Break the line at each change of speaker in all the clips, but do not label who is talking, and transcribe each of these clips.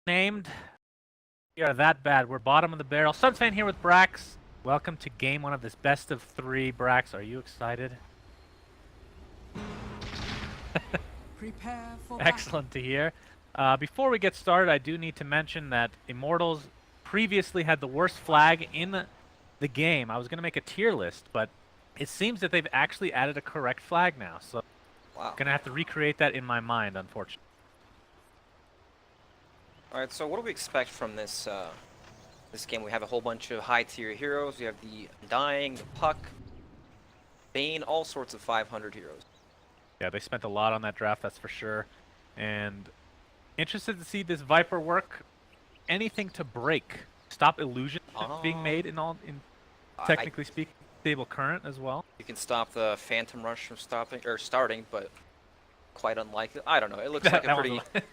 named. We are that bad. We're bottom of the barrel. Sunfan here with Brax. Welcome to game one of this best of 3. Brax, are you excited?
Prepare for
Excellent to hear. Before we get started, I do need to mention that Immortals previously had the worst flag in the game. I was going to make a tier list, but it seems that they've actually added a correct flag now. So
Wow.
I'm going to have to recreate that in my mind, unfortunately.
All right, so what do we expect from this this game? We have a whole bunch of high-tier heroes. We have the Undying, the Puck, Bane, all sorts of 500 heroes.
Yeah, they spent a lot on that draft, that's for sure. And interested to see this Viper work. Anything to break, stop illusion being made in technically speaking, stable current as well.
You can stop the Phantom Rush from starting, but quite unlikely. I don't know. It looks like a pretty it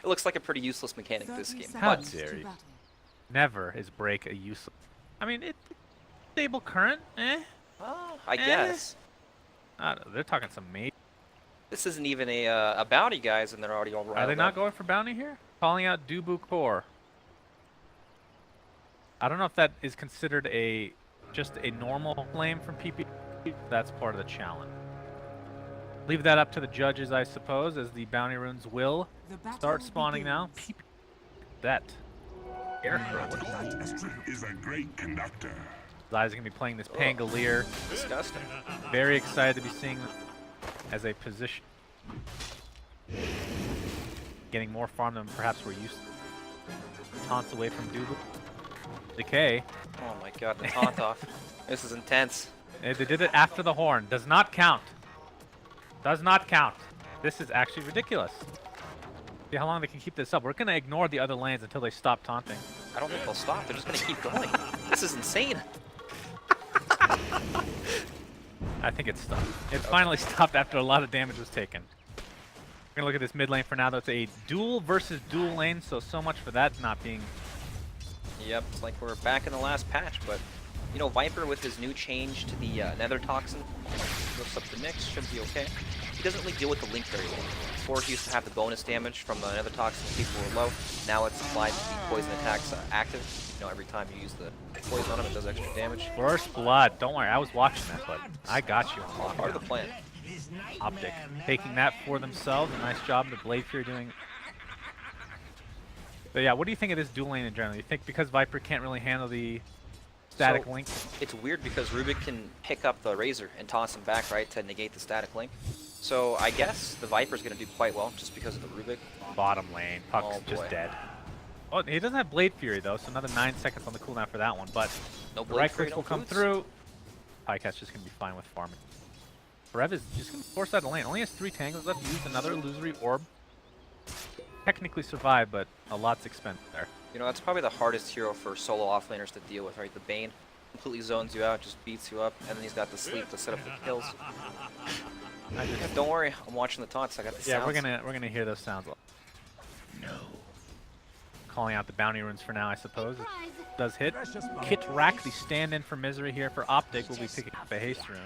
looks like a pretty useless mechanic this game.
How dare you? Never is break a useless. I mean, stable current,
I guess.
I don't know, they're talking some mate.
This isn't even a bounty, guys, and they're already all riled
Are they not
up.
going for bounty here? Calling out Dubu Core. I don't know if that is considered just a normal flame from PP. That's part of the challenge. Leave that up to the judges, I suppose, as the bounty runes will start spawning now. PP. That.
Is a great conductor.
Zai's gonna be playing this Pangolier.
Disgusting.
Very excited to be seeing them as a position. Getting more farm than perhaps we're used to. Taunts away from Dubu. Decay.
Oh my god, the taunt off. This is intense.
They did it after the horn. Does not count. Does not count. This is actually ridiculous. See how long they can keep this up. We're going to ignore the other lanes until they stop taunting.
I don't think they'll stop. They're just going to keep going. This is insane.
I think it stopped. It finally stopped after a lot of damage was taken. We're going to look at this mid lane for now. That's a duel versus duel lane, so much for that not being...
Yep, it's like we're back in the last patch, but, you know, Viper with his new change to the Nether Toxin, lifts up the mix, should be okay. He doesn't really deal with the link very well. Before he used to have the bonus damage from the Nether Toxin when people were low. Now it's applied to the poison attacks active. You know, every time you use the poison on him, it does extra damage.
First blood. Don't worry, I was watching that, but I got you.
Part of the plan.
OpTic taking that for themselves. A nice job. The Blade Fury doing... But yeah, what do you think of this dual lane in general? You think because Viper can't really handle the static link?
It's weird because Rubik can pick up the Razor and toss him back, right, to negate the static link. So I guess the Viper's going to do quite well just because of the Rubik.
Bottom lane. Puck's just dead. Oh, he doesn't have Blade Fury though, so another 9 seconds on the cooldown for that one. But
no
the right clicks will come through. Pycat's just going to be fine with farming. Rev is just going to force out a lane. Only has 3 tangles left. Use another illusory orb. Technically survive, but a lot's expended there.
You know, that's probably the hardest hero for solo offlaners to deal with, right? The Bane completely zones you out, just beats you up, and then he's got the sleep to set up the kills. Don't worry, I'm watching the taunts. I got the sounds.
Yeah, we're gonna hear those sounds. No. Calling out the bounty runes for now, I suppose. It does hit. Kit Rack, the stand-in for Misery here for OpTic, will be picking up a haste rune.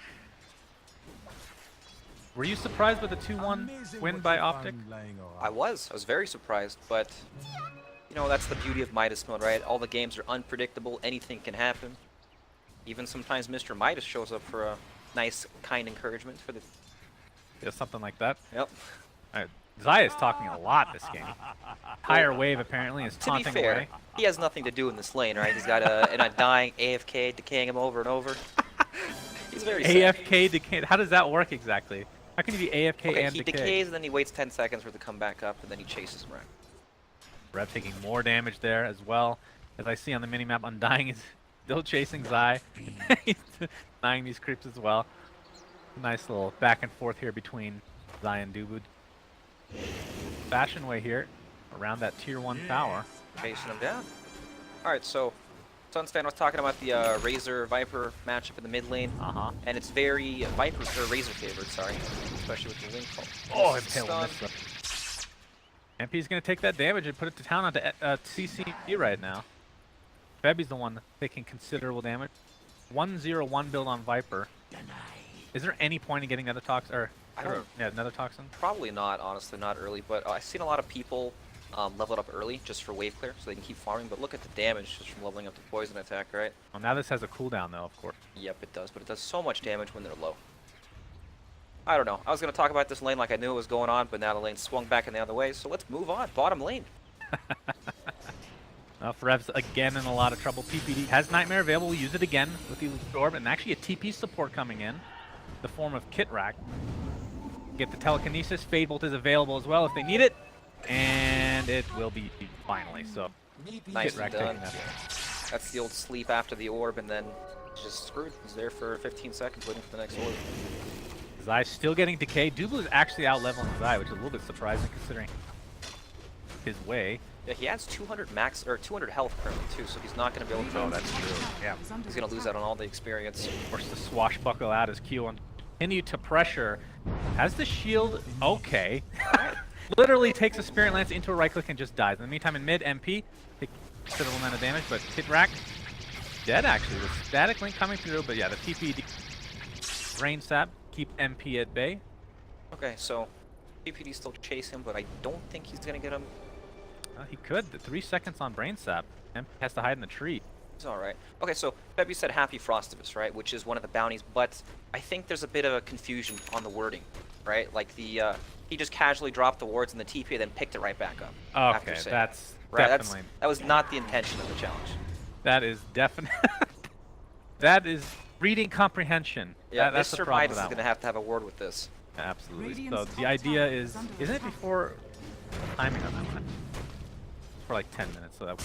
Were you surprised with the 2-1 win by OpTic?
I was very surprised, but you know, that's the beauty of Midas mode, right? All the games are unpredictable, anything can happen. Even sometimes Mr. Midas shows up for a nice, kind encouragement for the...
Yeah, something like that.
Yep.
Alright, Zai is talking a lot this game. Higher wave apparently is taunting
to be fair,
away.
He has nothing to do in this lane, right? He's got an Undying AFK decaying him over and over. He's very
AFK decay. How does that work exactly? How can he be AFK and
he
decay?
decays and then he waits 10 seconds for it to come back up and then he chases him around.
Rev taking more damage there as well. As I see on the minimap, Undying is still chasing Zai. He's denying these creeps as well. Nice little back and forth here between Zai and Dubu. Fashion way here around that tier 1 tower.
Chasing him down. Alright, so Sunstan was talking about the Razor Viper matchup in the mid lane. And it's very Viper or Razor favored, sorry. Especially with the link call.
Oh, Impale missed up. MP's gonna take that damage and put it to town onto CCP right now. Febby's the one taking considerable damage. 1-0-1 build on Viper. Is there any point in getting another toxin? Or,
I don't.
Yeah, another toxin.
Probably not, honestly, not early. But I've seen a lot of people level it up early just for wave clear so they can keep farming. But look at the damage just from leveling up the poison attack, right?
Well, now this has a cooldown though, of course.
Yep, it does, but it does so much damage when they're low. I don't know. I was going to talk about this lane like I knew it was going on, but now the lane swung back in the other way, so let's move on. Bottom lane.
Ferev's again in a lot of trouble. PPD has Nightmare available. We'll use it again with the Orb, and actually a TP support coming in, the form of Kitrak. Get the Telekinesis. Fade Bolt is available as well if they need it, and it will be finally. So
Nicely
Kitrak
done.
taking that.
That's the old sleep after the orb, and then he's just screwed. He's there for 15 seconds waiting for the next orb.
Zai still getting decay. Dubu is actually out leveling Zai, which is a little bit surprising considering his way.
Yeah, he has 200 max or 200 health currently too, so he's not going to be able to.
Oh, that's true. Yeah.
He's going to lose out on all the experience.
Forced to swashbuckle out his Q and continue to pressure. Has the shield. Okay. Literally takes a Spirit Lance into a right click and just dies. In the meantime, in mid, MP takes a considerable amount of damage, but Kitrak dead actually. The static link coming through, but yeah, the TP Brain Sap keep MP at bay.
Okay, so PPD still chase him, but I don't think he's going to get him.
He could. The 3 seconds on Brain Sap. MP has to hide in the tree.
It's all right. Okay, so Febby said Happy Frostivus, right, which is one of the bounties, but I think there's a bit of a confusion on the wording, right? Like the he just casually dropped the wards in the TP and then picked it right back up.
Okay, that's
right,
definitely.
that was not the intention of the challenge.
That is definitely. That is reading comprehension.
Yeah,
that's the
Mr.
problem
Midas
with
is
that
going to have a word with this.
one. Absolutely. So
Radiant's
the
top
idea
tower
is,
is under
isn't it
attack.
before timing on that one? It's for like 10 minutes, so that.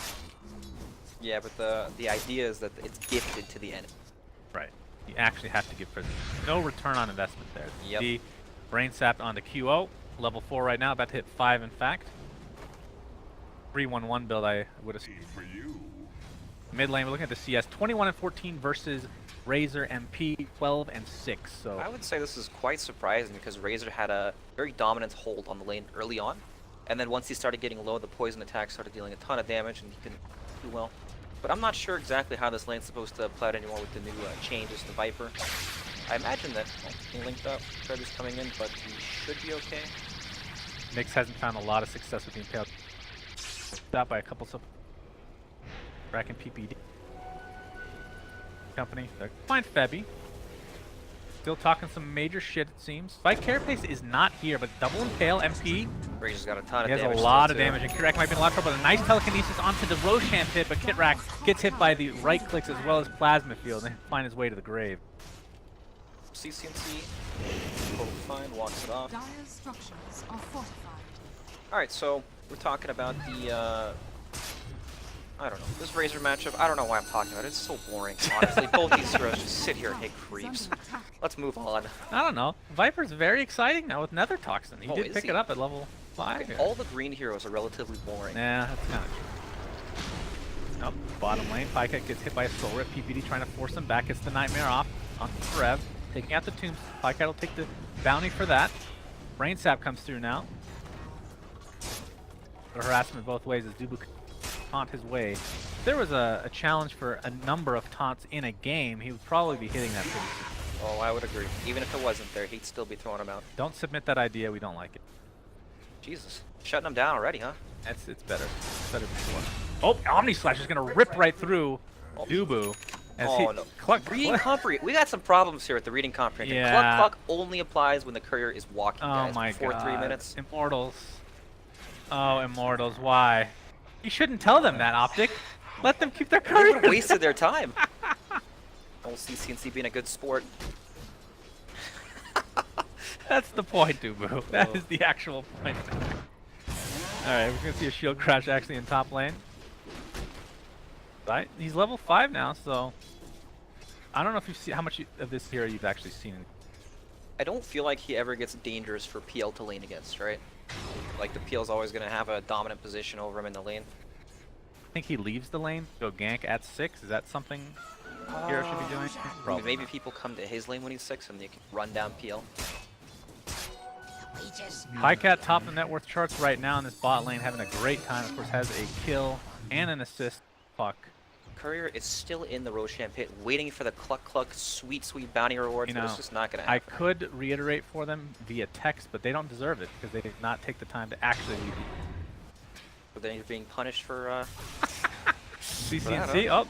Yeah, but the idea is that it's gifted to the enemy.
Right. You actually have to give prison. No return on investment there.
Yep.
The Brain Sapped onto QO. Level 4 right now, about to hit 5 in fact. 3-1-1 build, I would assume.
For you.
Mid lane, we're looking at the CS. 21 and 14 versus Razor MP 12 and 6. So
I would say this is quite surprising because Razor had a very dominant hold on the lane early on, and then once he started getting low, the poison attack started dealing a ton of damage, and he couldn't do well. But I'm not sure exactly how this lane's supposed to play out anymore with the new changes to Viper. I imagine that he linked up, Trevor's coming in, but he should be okay.
Nyx hasn't found a lot of success with the Impaled. Stopped by a couple sub. Rack and PPD. Company. Find Febby. Still talking some major shit, it seems. Fight Carapace is not here, but double Impale MP.
Razor's got a ton of
He has
damage.
a lot
still,
of
too.
damage, and Kitrak might be in a lot of trouble. A nice telekinesis onto the Roshan pit, but Kitrak gets hit by the right clicks as well as Plasma Field and find his way to the grave.
CCNC, totally fine, walks it off.
Dire structures are fortified.
Alright, so we're talking about the, I don't know, this Razor matchup. I don't know why I'm talking about it. It's so boring, honestly. Both these heroes just sit here and hit creeps. Let's move on.
I don't know. Viper's very exciting now with Nether Toxin. He
Oh,
did
is
pick
he?
it up at level 5.
Okay, all the green heroes are relatively boring.
Nah, that's kind of true. Nope, bottom lane. Pycat gets hit by a Soul Rip. PPD trying to force him back. Gets the Nightmare off on Rev. Taking out the tombs. Pycat will take the bounty for that. Brain Sap comes through now. The harassment both ways as Dubu taunt his way. If there was a challenge for a number of taunts in a game, he would probably be hitting that pretty soon.
Oh, I would agree. Even if it wasn't there, he'd still be throwing them out.
Don't submit that idea. We don't like it.
Jesus. Shutting them down already, huh?
It's better. It's better before. Oh, Omni Slash is gonna rip right through Dubu. As
Oh,
he,
no.
Cluck,
Reading comprehend. We got some problems here with the reading comprehension.
Yeah.
Cluck Cluck only applies when the courier is walking,
Oh
guys,
my
before
god.
3 minutes.
Immortals. Oh, Immortals, why? You shouldn't tell them that, OpTic. Let them keep their
They would have
careers.
wasted their time. Old CCNC being a good sport.
That's the point, Dubu. That
Oh.
is the actual point. Alright, we're gonna see a shield crash actually in top lane. Right? He's level 5 now, so I don't know if you've seen how much of this hero you've actually seen.
I don't feel like he ever gets dangerous for PL to lane against, right? Like the PL's always going to have a dominant position over him in the lane.
I think he leaves the lane, go gank at 6. Is that something hero should be doing?
I mean,
Probably
maybe
not.
people come to his lane when he's 6 and they can run down PL.
Pycat top the net worth charts right now in this bot lane, having a great time. Of course, has a kill and an assist. Fuck.
Courier is still in the Roshan pit, waiting for the Cluck Cluck sweet, sweet bounty rewards,
You
but
know,
it's just not going to
I
happen.
could reiterate for them via text, but they don't deserve it because they did not take the time to actually leave.
But then you're being punished for
CCNC, oh.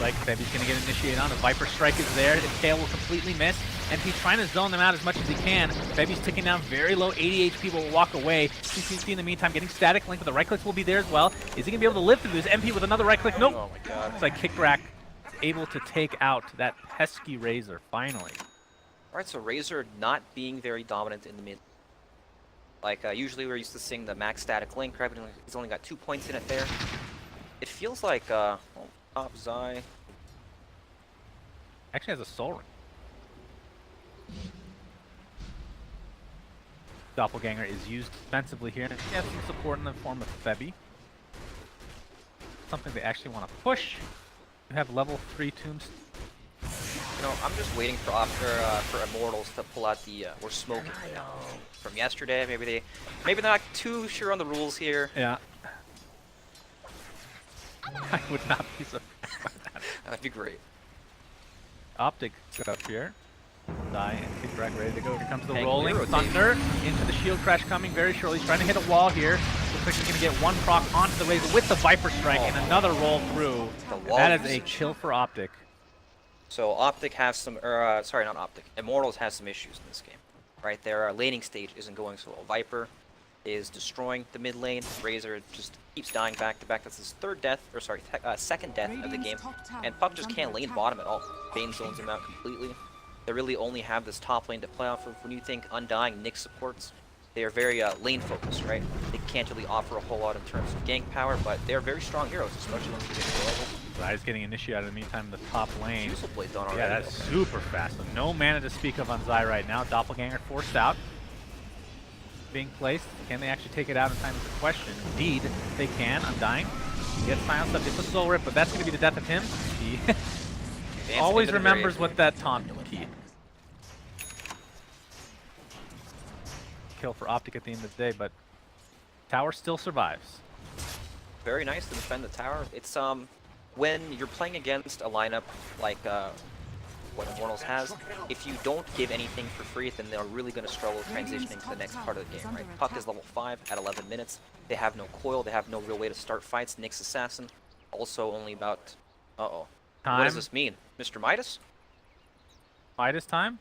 Like Febby's gonna get initiated on. A Viper Strike is there. The tail will completely miss. MP trying to zone them out as much as he can. Febby's ticking down very low. 80 HP will walk away. CCNC in the meantime getting static link, but the right clicks will be there as well. Is he gonna be able to live through this? MP with another right click. Nope.
Oh my god.
It's like Kickback is able to take out that pesky Razor finally.
Alright, so Razor not being very dominant in the mid. Like, usually we're used to seeing the max static link, right? But he's only got 2 points in it there. It feels like, well, top Zai.
Actually has a Soul Ring. Doppelganger is used defensively here, and he has some support in the form of Febby. Something they actually want to push. You have level 3 tombs.
You know, I'm just waiting for Immortals to pull out the we're smoking from yesterday. Maybe they're not too sure on the rules here.
Yeah. I would not be surprised by that.
That'd be great.
OpTic up here. Die and Kickback ready to go. Here comes the
Hang
rolling
hero
thunder into the shield crash coming very shortly. He's trying to hit a wall here. Looks like he's going to get one proc onto the Razor with the Viper Strike and another roll through.
The wall
That is a
usage.
chill for OpTic.
So OpTic has some, sorry, not OpTic. Immortals has some issues in this game, right? Their laning stage isn't going so well. Viper is destroying the mid lane. Razor just keeps dying back to back. That's his second death of the game. And Puck just can't lane bottom at all. Bane zones him out completely. They really only have this top lane to play off of. When you think Undying, Nyx supports, they are very lane focused, right? They can't really offer a whole lot in terms of gank power, but they're very strong heroes, especially once you get to level.
Zai's getting initiated in the meantime in the top lane.
Fusel Blade done already.
Yeah, that's super fast. So no mana to speak of on Zai right now. Doppelganger forced out. Being placed. Can they actually take it out in time is a question. Indeed, they can. Undying. Gets silenced up. It's a soul rip, but that's going to be the death of him. He always remembers what that taunt key. Kill for OpTic at the end of the day, but tower still survives.
Very nice to defend the tower. It's when you're playing against a lineup like what Immortals has, if you don't give anything for free, then they're really going to struggle transitioning to the next part of the game, right? Puck is level 5 at 11 minutes. They have no coil. They have no real way to start fights. Nyx Assassin also only about... Uh-oh.
Time.
What does this mean? Mr. Midas?
Midas time?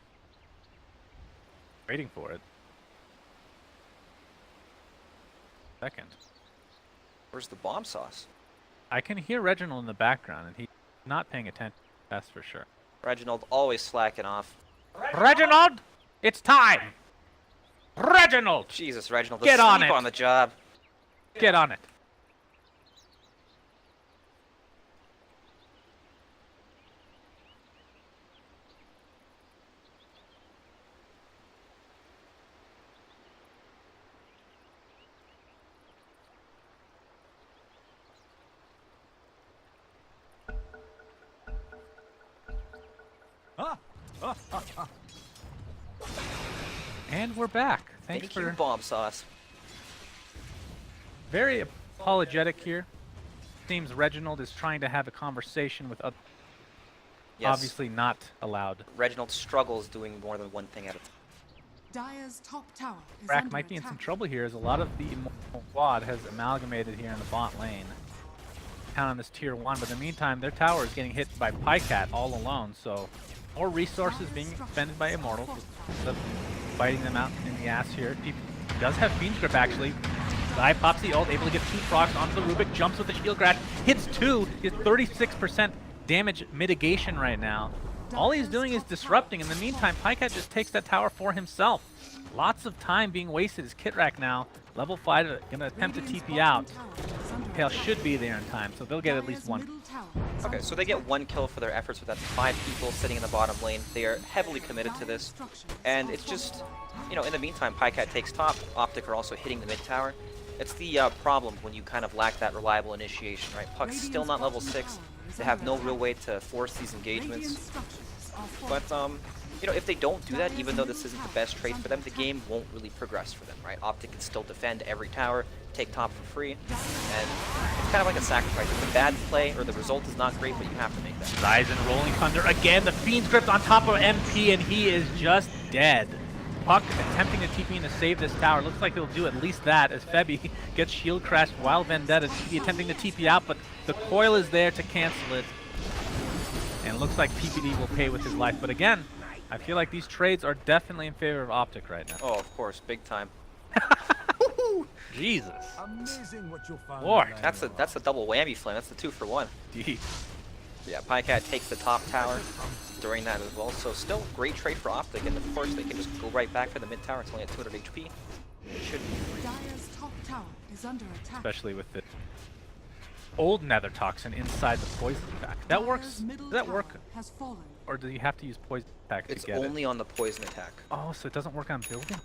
Waiting for it. Second.
Where's the bomb sauce?
I can hear Reginald in the background, and he's not paying attention. That's for sure.
Reginald always slacking off.
Reginald! It's time! Reginald!
Jesus, Reginald,
Get on
asleep
it.
on the job.
Get on it. And we're back. Thanks
Thank you,
for
bomb sauce.
very apologetic here. Seems Reginald is trying to have a conversation with other.
Yes.
Obviously not allowed.
Reginald struggles doing more than one thing at a time.
Dire's top tower is
Brack
under
might be in some
attack.
trouble here, as a lot of the Vod has amalgamated here in the bot lane. Count on this tier 1, but in the meantime, their tower is getting hit by Pycat all alone, so more resources being expended by Immortals, biting them out in the ass here. He does have Fiend's Grip actually. Zai pops the ult, able to get 2 procs onto the Rubik, jumps with the shield crash, hits 2, he has 36% damage mitigation right now. All he's doing is disrupting. In the meantime, Pycat just takes that tower for himself. Lots of time being wasted as Kitrak now, level 5, gonna attempt to TP out. Pale should be there in time, so they'll get at least 1.
Okay, so they get 1 kill for their efforts with that 5 people sitting in the bottom lane. They are heavily committed to this. And it's just, you know, in the meantime, Pycat takes top. OpTic are also hitting the mid tower. It's the problem when you kind of lack that reliable initiation, right? Puck's still not level 6. They have no real way to force these engagements. But, you know, if they don't do that, even though this isn't the best trade for them, the game won't really progress for them, right? OpTic can still defend every tower, take top for free, and it's kind of like a sacrifice. It's a bad play, or the result is not great, but you have to make that.
Zai's in Rolling Thunder again, the Fiend's Grip on top of MP, and he is just dead. Puck attempting to TP in to save this tower. Looks like he'll do at least that as Febby gets shield crashed while Vendetta TP attempting to TP out, but the coil is there to cancel it. And it looks like PPD will pay with his life. But again, I feel like these trades are definitely in favor of OpTic right now.
Oh, of course, big time.
Jesus.
Amazing what you'll find.
Lord.
That's a double whammy flame. That's the 2-for-1.
Jeez.
Yeah, Pycat takes the top tower during that as well. So still great trade for OpTic, and of course they can just go right back for the mid tower. It's only at 200 HP. It should be free.
Dire's top tower is under attack.
Especially with the old nether toxin inside the poison attack. That
Dire's
works.
middle
Does that
tower
work?
Has fallen.
Or do you have to use poison attack
It's
to get
only
it?
on the poison attack.
Oh, so it doesn't work on building?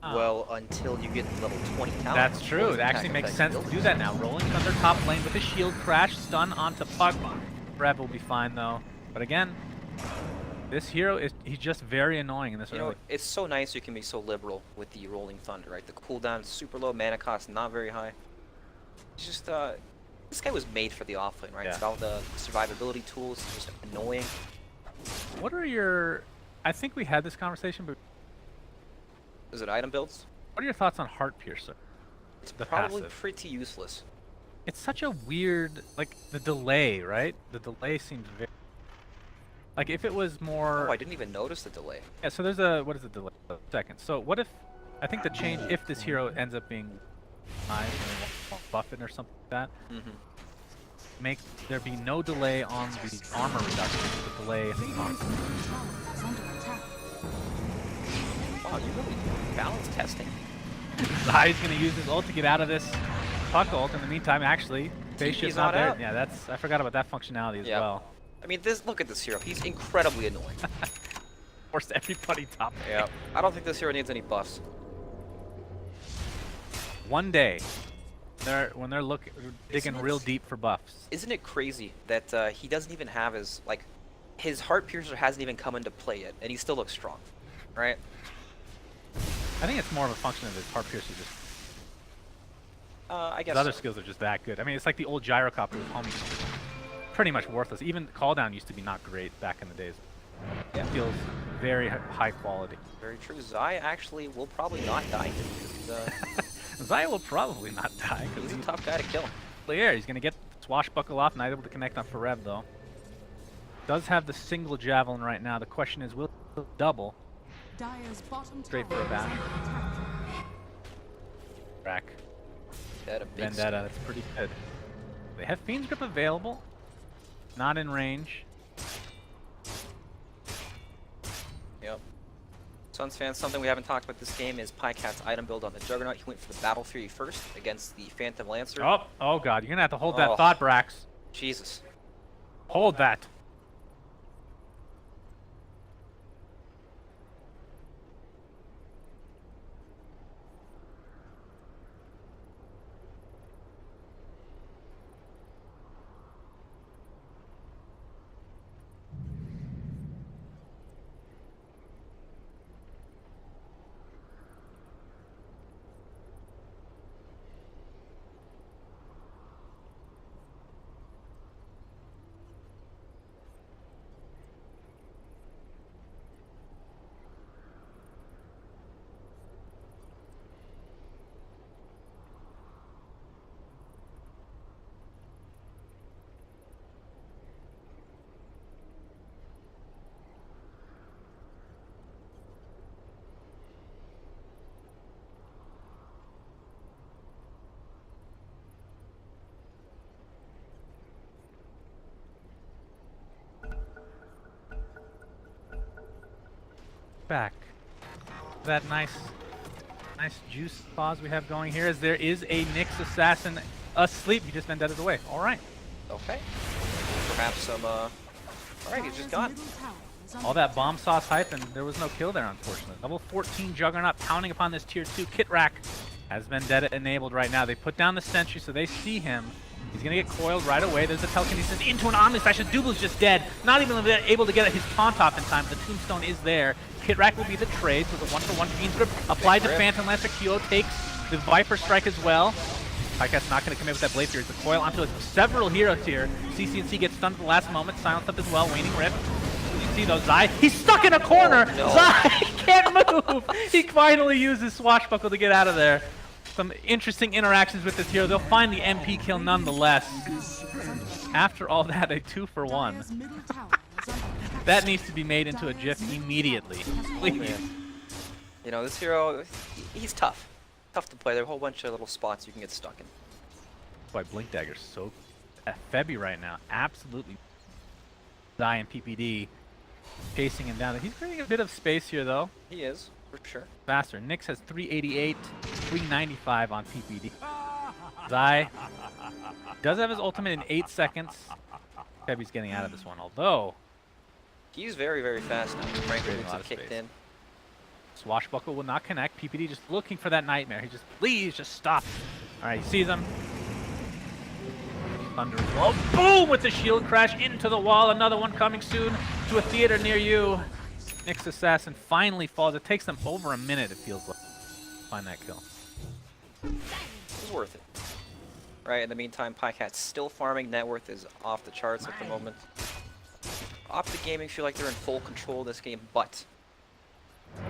Oh.
Well, until you get level 20 tower.
That's true. It
Poison
actually
attack
makes
affects
sense to
buildings.
do that now. Rolling Thunder top lane with a shield crash, stun onto Puck. Rev will be fine though. But again, this hero he's just very annoying in this
You
early.
know, it's so nice you can be so liberal with the Rolling Thunder, right? The cooldown is super low, mana cost not very high. It's just, this guy was made for the offlane, right?
Yeah.
It's got all the survivability tools, it's just annoying.
What are your... I think we had this conversation, but
Is it item builds?
what are your thoughts on Heart Piercer?
It's
The
probably
passive.
pretty useless.
It's such a weird... Like, the delay, right? The delay seems very... Like, if it was more...
Oh, I didn't even notice the delay.
Yeah, so there's a... What is the delay? A second. So what if... I think the change, if this hero ends up being nice and they won't buff it or something like that,
Mm-hmm.
make there be no delay on the armor reduction, the delay on...
Radiant's middle tower is under attack.
Wow, you really balance testing.
Zai's gonna use his ult to get out of this Puck ult. In the meantime, actually, phase
TP's
shift's
not
not there.
out.
Yeah, that's... I forgot about that functionality as
Yeah.
well.
I mean, look at this hero. He's incredibly annoying.
Forced everybody top.
Yeah. I don't think this hero needs any buffs.
One day, when they're digging
Isn't
real
it-
deep for buffs.
Isn't it crazy that he doesn't even have his Heart Piercer hasn't even come into play yet, and he still looks strong, right?
I think it's more of a function of his Heart Piercer just...
I
His
guess
other
so.
skills are just that good. I mean, it's like the old gyrocopter with homie. Pretty much worthless. Even call down used to be not great back in the days.
Yeah.
It feels very high quality.
Very true. Zai actually will probably not die here because
Zaya will probably not die
he's
because
a
he's
tough guy to kill.
clear. He's gonna get swashbuckle off, not able to connect on Forev though. Does have the single javelin right now. The question is, will he double?
Dire's bottom
Straight
tower
for a
is
bash.
under attack.
Rack.
That a big
Vendetta, that's pretty good. They have Fiend's Grip available. Not in range.
Yep. Suns fans, something we haven't talked about this game is Pycat's item build on the Juggernaut. He went for the Battle Fury first against the Phantom Lancer.
Oh god, you're gonna have to hold
Oh.
that thought, Brax.
Jesus.
Hold that. Back. That nice juice pause we have going here, as there is a Nyx assassin asleep. He just vendetted away. All right.
Okay. Perhaps some, alright, he's just
Dire's
gone.
middle tower is under
All that
attack.
bomb sauce hype, and there was no kill there, unfortunately. Level 14 Juggernaut pounding upon this tier 2 kit rack. Has Vendetta enabled right now. They put down the sentry, so they see him. He's gonna get coiled right away. There's a telekinesis into an Omnislash. Duble's just dead. Not even able to get his taunt off in time. The tombstone is there. Kit rack will be the trade, so the 1-for-1 Fiend's Grip applied to
Rip.
Phantom Lancer. Kyo takes the Viper Strike as well. Pycat's not going to commit with that Blade Fury. The coil onto several heroes here. CCNC gets stunned at the last moment. Silence up as well. Waning Rift. You see see though, Zai, he's stuck in a corner!
Oh, no.
Zai can't move! He finally used his swashbuckle to get out of there. Some interesting interactions with this hero. They'll find the MP kill nonetheless. After all that, a 2-for-1.
Dire's middle tower is under attack.
That needs to be made into a GIF immediately. Please.
You know, this hero, he's tough. Tough to play. There are a whole bunch of little spots you can get stuck in.
Why Blink Dagger's so Febby right now. Absolutely. Zai and PPD chasing him down. He's creating a bit of space here though.
He is, for sure.
Faster. Nyx has 388, 395 on PPD. Zai does have his ultimate in 8 seconds. Febby's getting out of this one, although
He's very, very fast now. Frank
Creating a
boots
lot
have
of
kicked
space.
in.
Swashbuckle will not connect. PPD just looking for that nightmare. He just, please, just stop. All right, he sees him. Thunder. Oh, boom! With the shield crash into the wall. Another one coming soon to a theater near you. Nyx Assassin finally falls. It takes them over a minute, it feels like, to find that kill.
It was worth it. Right, in the meantime, Pycat's still farming. Net worth is off the charts at the moment. OpTic Gaming feel like they're in full control of this game, but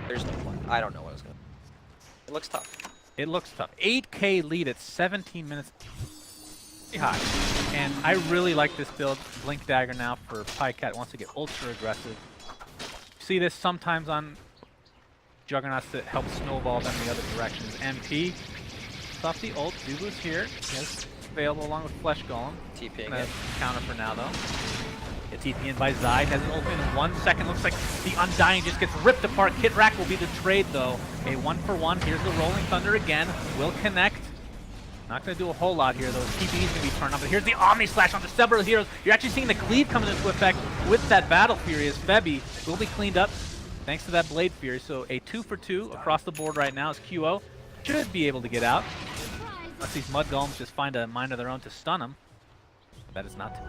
there's no point. I don't know what it's going to. It looks tough.
It looks tough. 8K lead at 17 minutes. Pretty high. And I really like this build. Blink Dagger now for Pycat wants to get ultra aggressive. You see this sometimes on Juggernauts that help snowball them the other directions. MP. Off the ult. Dubu's here. Yes, available along with Flesh Golem.
TPing
Gonna
it.
counter for now though. Get TP in by Zai. Has an ult in 1 second. Looks like the Undying just gets ripped apart. Kit Rack will be the trade though. A 1-for-1. Here's the Rolling Thunder again. Will connect. Not going to do a whole lot here though. TP is going to be turned on. But here's the Omni Slash onto several heroes. You're actually seeing the cleave coming into effect with that Battle Fury as Febby will be cleaned up thanks to that Blade Fury. So a 2-for-2 across the board right now as QO should be able to get out. Unless these Mud Golems just find a mind of their own to stun him. That is not to be.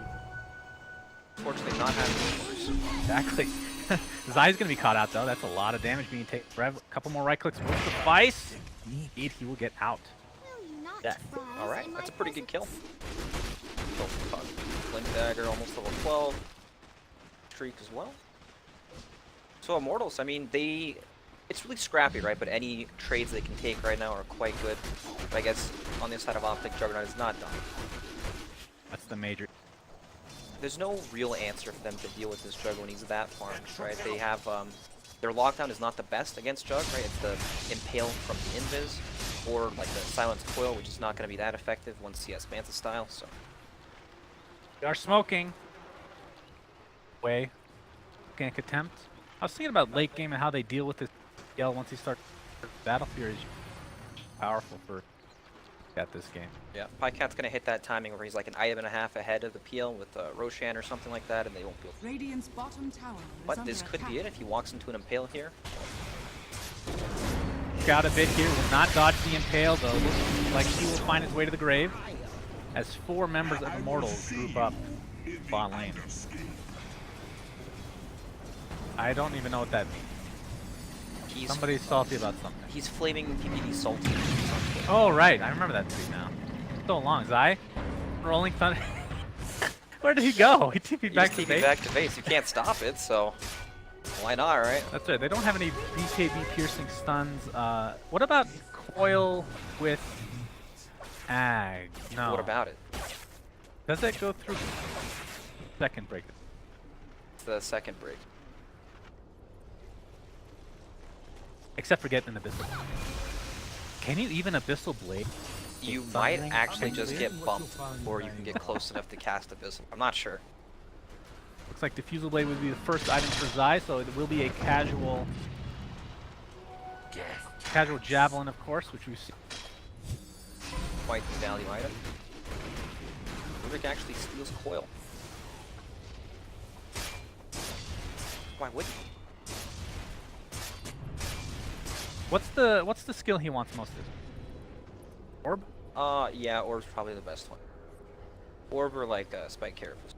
Unfortunately, not having
Exactly. Zai's going to be caught out though. That's a lot of damage being taken. Rev, a couple more right clicks will suffice. Indeed, he will get out. Death.
Alright, that's a pretty good kill. Blink Dagger, almost level 12. Streak as well. So Immortals, I mean, it's really scrappy, right? But any trades they can take right now are quite good. But I guess on the side of OpTic, Juggernaut is not done.
That's the major.
There's no real answer for them to deal with this Jug when he's that farmed, right? They have, their lockdown is not the best against Jug, right? It's the Impale from the Invis, or like the Silence Coil, which is not going to be that effective once CS bans the style, so.
They are smoking. Way. Gank attempt. I was thinking about late game and how they deal with this yell once he starts. Battle Fury is powerful for at this game.
Yeah, Pycat's going to hit that timing where he's like an item and a half ahead of the PL with Roshan or something like that, and they won't be able to.
Radiant's bottom tower is
But
under
this could be it
attack.
if he walks into an Impale here.
Got a bit here. Will not dodge the Impale though. Looks like he will find his way to the grave. As 4 members of Immortals group up bot lane. I don't even know what that means. Somebody's salty about something.
He's flaming PPD salty.
Oh, right. I remember that tweet now. So long. Zai? Rolling Thunder. Where did he go? He TP'd back to base?
back to base. You can't stop it, so why not, right?
That's right. They don't have any BKB piercing stuns. What about Coil with Ag? No.
What about it?
Does that go through second break?
It's the second break.
Except for getting an Abyssal. Can you even Abyssal Blade?
You
With
might
Thundering?
actually just
Probably.
get bumped before you can get close enough to cast Abyssal. I'm not sure.
Looks like Diffusal Blade would be the first item for Zai, so it will be a casual Javelin, of course, which we see.
Quite the value item. Rubik actually steals Coil. Why wouldn't he?
What's the skill he wants most of? Orb?
Yeah, Orb's probably the best one. Orb or like Spike Carapace.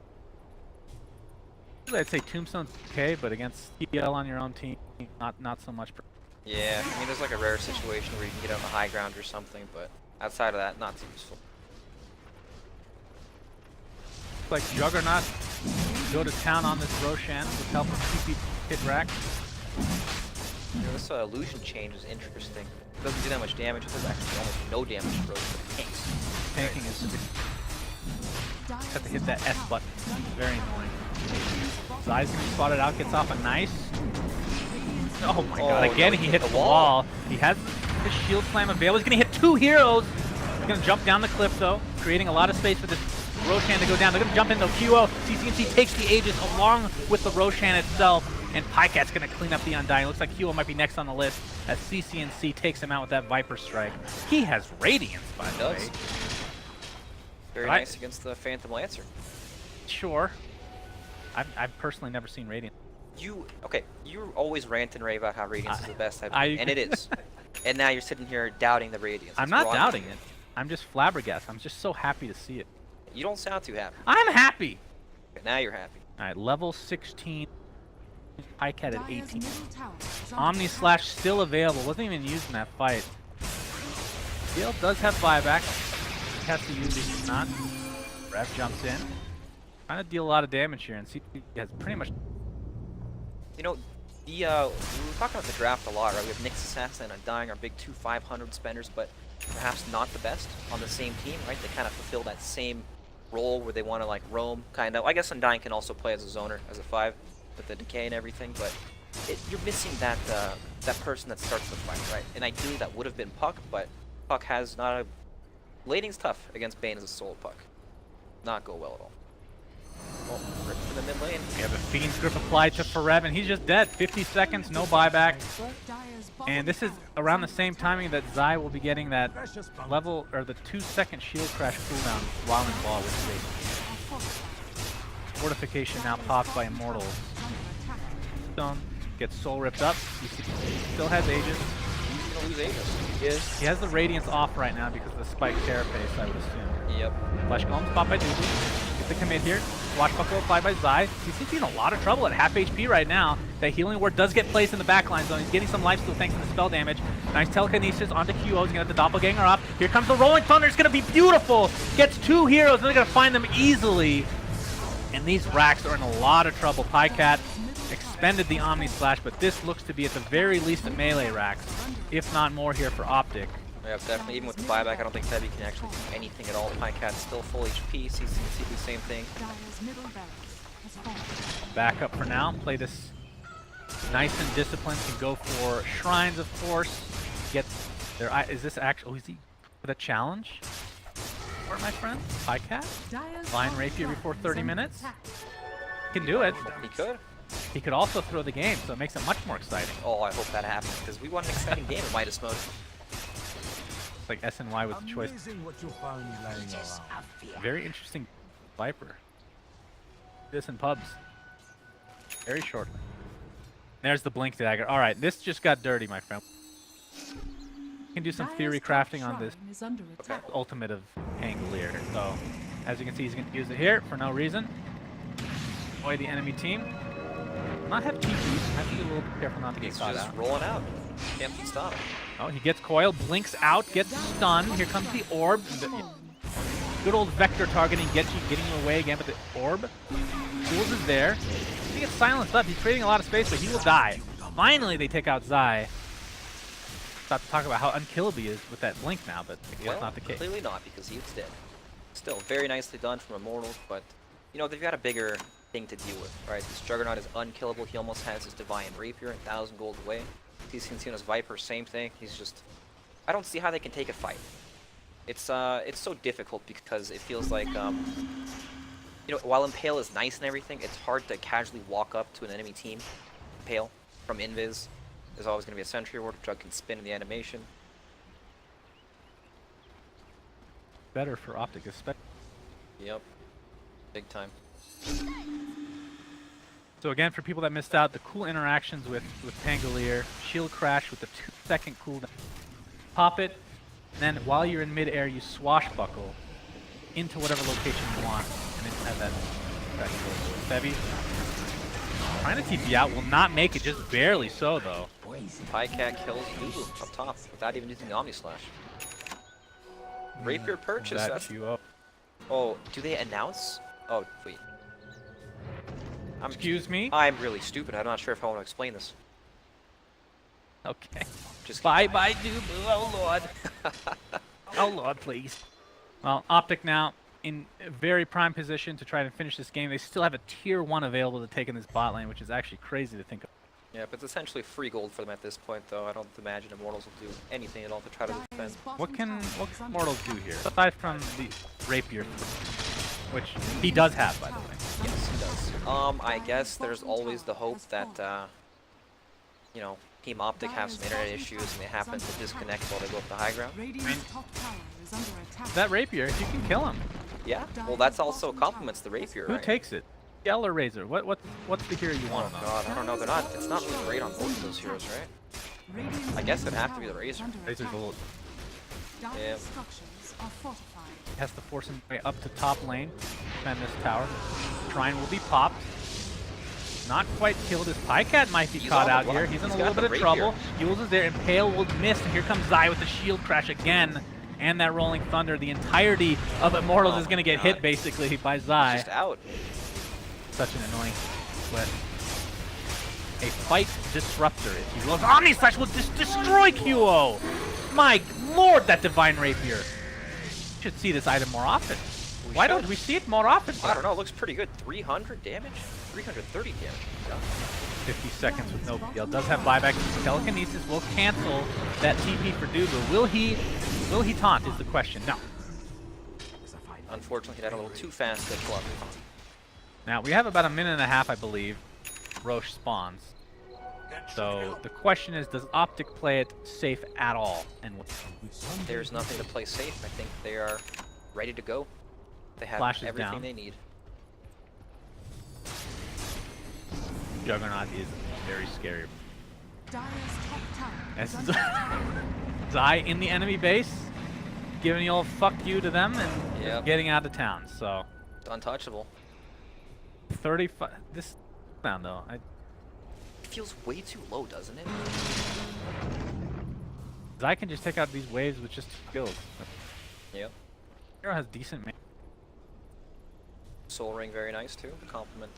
I'd say Tombstone's okay, but against TL on your own team, not so much.
Yeah, I mean there's like a rare situation where you can get on the high ground or something, but outside of that, not too useful.
Like Juggernaut go to town on this Roshan with help of TP hit rack.
You know, this illusion change is interesting. It doesn't do that much damage. It does actually almost no damage to Rose, but it tanks.
Tanking is have to hit that S button. Very annoying. Zai's gonna be spotted out, gets off a nice. Oh my god, again he hits the wall. He has his shield slam available. He's gonna hit 2 heroes. He's gonna jump down the cliff though, creating a lot of space for this Roshan to go down. They're gonna jump in though. QO, CCNC takes the Aegis along with the Roshan itself, and Pycat's gonna clean up the Undying. Looks like QO might be next on the list as CCNC takes him out with that Viper Strike. He has Radiance, by the way.
Very nice against the Phantom Lancer.
Sure. I've personally never seen Radiance.
You always rant and rave about how Radiance is the best type, and it is. And now you're sitting here doubting the Radiance.
I'm not doubting it. I'm just flabbergasted. I'm just so happy to see it.
You don't sound too happy.
I'm happy.
Okay, now you're happy.
All right, level 16. Pycat at 18.
Middle tower is under
Omni
attack.
Slash still available. Wasn't even used in that fight. Gale does have buyback. He has to use it. He's not. Rev jumps in. Trying to deal a lot of damage here, and CP has pretty much.
You know, we were talking about the draft a lot, right? We have Nyx Assassin and Undying, our big 2 500 spenders, but perhaps not the best on the same team, right? They kind of fulfill that same role where they want to like roam, kind of. I guess Undying can also play as a zoner, as a 5, with the decay and everything, but you're missing that that person that starts the fight, right? And ideally that would have been Puck, but Puck has not a. Lating's tough against Bane as a solo Puck. Not go well at all. Well, rip for the mid lane.
We have a Fiend's Grip applied to Forev, and he's just dead. 50 seconds, no buyback.
Dire's bottom
And this is
tower
around the
under
same
attack.
timing that Zai will be getting that
Precious bounty.
level, or the 2-second shield crash cooldown while in ball with
A fortified
Fortification now popped by Immortal.
is under attack.
Stone gets soul ripped up. He still has Aegis.
He's gonna lose Aegis.
He has the Radiance off right now because of the spike carapace, I would assume.
Yep.
Flesh Golem spot by Doobie. Get the commit here. Watch Buckle applied by Zai. He's in a lot of trouble at half HP right now. That healing ward does get placed in the backline zone. He's getting some lifesteal thanks to the spell damage. Nice telekinesis onto QO. He's gonna get the Doppelganger up. Here comes the Rolling Thunder. It's gonna be beautiful. Gets 2 heroes. They're gonna find them easily. And these racks are in a lot of trouble. Pycat expended the Omni Slash, but this looks to be at the very least a melee rack, if not more here for OpTic.
Yeah, definitely. Even with the buyback, I don't think Sebi can actually do anything at all. Pycat's still full HP. CCNC do the same thing.
Dire's middle barracks has fallen.
Back up for now. Play this nice and disciplined. Can go for shrines, of course. Get their. Is this actually? Oh, is he with a challenge? Or my friend, Pycat?
Dire's
Line
bottom
rapier
tower
before
is
30
under
minutes.
attack.
Can do it.
He could.
He could also throw the game, so it makes it much more exciting.
Oh, I hope that happens, because we want an exciting game in Midas mode.
It's like SNY with the choice.
Amazing what you'll find laying around.
Very interesting Viper. This in pubs. Very shortly. There's the Blink Dagger. Alright, this just got dirty, my friend. Can do some theory
Dire's top
crafting on this
shrine is under attack.
ultimate of Pangolier. So, as you can see, he's going to use it here for no reason. Avoid the enemy team. Not have TPs. Have to be a little bit careful not to get
He's
caught
just
out.
rolling out. Can't stop him.
Oh, he gets coil, blinks out, gets stunned. Here comes the orb. Good old vector targeting, getting you away again with the orb. Jules is there. He gets silenced up. He's creating a lot of space, but he will die. Finally, they take out Zai. About to talk about how unkillable he is with that blink now, but that's not the case.
Clearly not, because he was dead. Still, very nicely done from Immortals, but, you know, they've got a bigger thing to deal with, right? This Juggernaut is unkillable. He almost has his Divine Rapier, 1,000 gold away. CCNC's Viper, same thing. He's just... I don't see how they can take a fight. It's so difficult because it feels like, you know, while Impale is nice and everything, it's hard to casually walk up to an enemy team. Impale from Invis. There's always going to be a Sentry Ward. Jug can spin in the animation.
Better for OpTic, especially.
Yep. Big time.
So again, for people that missed out, the cool interactions with Pangolier, Shield Crash with the 2-second cooldown. Pop it, and then while you're in midair, you swashbuckle into whatever location you want, and then you have that Sebi trying to TP out, will not make it, just barely so though.
Pycat kills Lulu up top without even using the Omni Slash. Rapier purchase.
That
That's...
you up.
Oh, do they announce? Oh, wait.
Excuse me?
I'm really stupid. I'm not sure if I want to explain this.
Okay.
Just
Bye-bye, Dubu. Oh, Lord. Oh, Lord, please. Well, OpTic now in a very prime position to try to finish this game. They still have a tier 1 available to take in this bot lane, which is actually crazy to think of.
Yeah, but it's essentially free gold for them at this point, though. I don't imagine Immortals will do anything at all to try to defend.
What can Mortals do here? Aside from the Rapier, which he does have, by the way.
Yes, he does. I guess there's always the hope that, you know, Team OpTic have some internet issues and they happen to disconnect while they go up the high ground.
That Rapier, if you can kill him.
Yeah, well, that's also complements the Rapier,
Who
right?
takes it? Yell or Razor? What's the hero you want?
Oh god, I don't know. It's not really great on both of those heroes, right? I guess it'd have to be the Razor.
Razor's a little.
Yeah.
Has to force him way up to top lane. Defend this tower. Shrine will be popped. Not quite killed. His Pycat might be caught out here. He's in a little bit of trouble. Yules is there. Impale will miss. And here comes Zai with the shield crash again. And that Rolling Thunder. The entirety of Immortals is going to get hit basically by Zai.
Just out.
Such an annoying split. A fight disruptor, if you will. Omni Slash will just destroy QO! My lord, that Divine Rapier! We should see this item more often. Why don't we see it more often?
I don't know, it looks pretty good. 300 damage? 330 damage. Yeah.
50 seconds with no PL. Does have buyback. Telekinesis will cancel that TP for Dubu. Will he taunt is the question. No.
Unfortunately, he died a little too fast to club.
Now, we have about a minute and a half, I believe. Roche spawns. So, the question is, does OpTic play it safe at all? And
there's nothing to play safe. I think they are ready to go. They have everything
down.
they need.
Juggernaut is very scary.
As
Zai in the enemy base, giving the old fuck you to them and getting out of town. So,
Untouchable.
35. This down though.
It feels way too low, doesn't it?
Zai can just take out these waves with just skills.
Yep.
Hero has decent.
Soul Ring, very nice too. Compliment.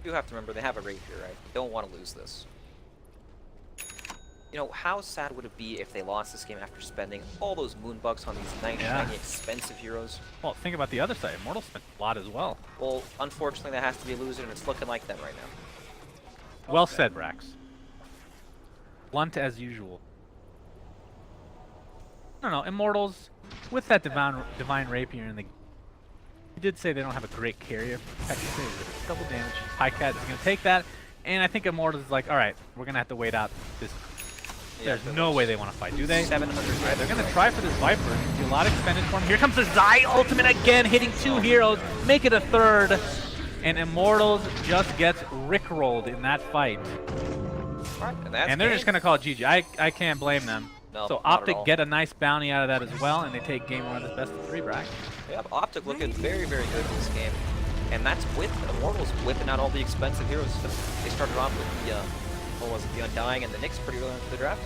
You have to remember they have a Rapier, right? They don't want to lose this. You know, how sad would it be if they lost this game after spending all those moonbucks on these nice, shiny, expensive heroes?
Well, think about the other side. Immortal spent a lot as well.
Well, unfortunately, that has to be a loser, and it's looking like them right now.
Well said, Brax. Blunt as usual. I don't know. Immortals, with that divine Rapier in the... You did say they don't have a great carrier. Technically, it's double damage. Pycat is going to take that, and I think Immortals is like, alright, we're going to have to wait out this... There's no way they want to fight, do they?
700.
Right, they're going to try for this Viper. A lot expended for him. Here comes the Zai ultimate again, hitting 2 heroes, make it a 3rd. And Immortals just gets rickrolled in that fight.
Right,
and they're just going to call it GG. I can't blame them.
No,
so OpTic get a nice bounty out of that as well, and they take game 1 of this best of 3 bracket.
Yeah, OpTic looking very, very good in this game. And that's with Immortals whipping out all the expensive heroes. They started off with the, what was it, the Undying and the Nyx pretty early into the draft.